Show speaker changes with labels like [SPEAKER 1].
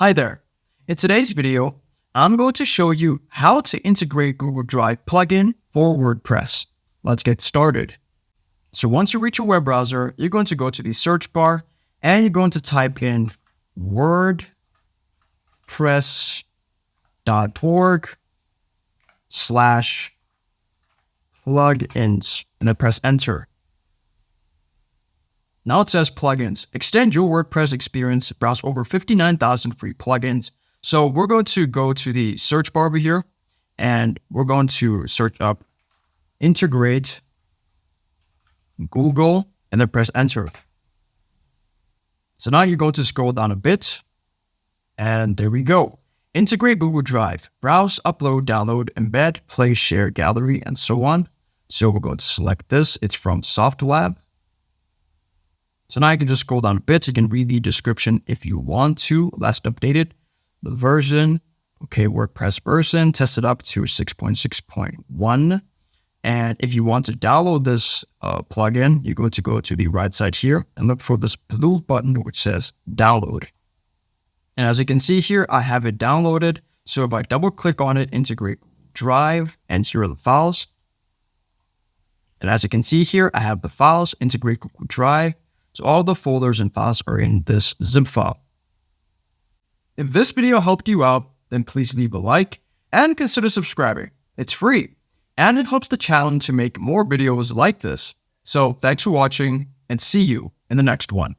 [SPEAKER 1] Hi there. In today's video, I'm going to show you how to integrate Google Drive plugin for WordPress. Let's get started. So once you reach your web browser, you're going to go to the search bar and you're going to type in wordpress.org/plugins and then press enter. Now it says plugins. Extend your WordPress experience. Browse over 59,000 free plugins. So we're going to go to the search bar over here and we're going to search up integrate Google and then press enter. So now you're going to scroll down a bit and there we go. Integrate Google Drive. Browse, upload, download, embed, play, share, gallery, and so on. So we're going to select this. It's from SoftLab. So now you can just scroll down a bit. You can read the description if you want to. Last updated, the version. Okay, WordPress version, tested up to 6.6.1. And if you want to download this plugin, you're going to go to the right side here and look for this blue button which says download. And as you can see here, I have it downloaded. So if I double click on it, integrate Drive, and here are the files. And as you can see here, I have the files, integrate Google Drive. So all the folders and files are in this zip file. If this video helped you out, then please leave a like and consider subscribing. It's free and it helps the channel to make more videos like this. So thanks for watching and see you in the next one.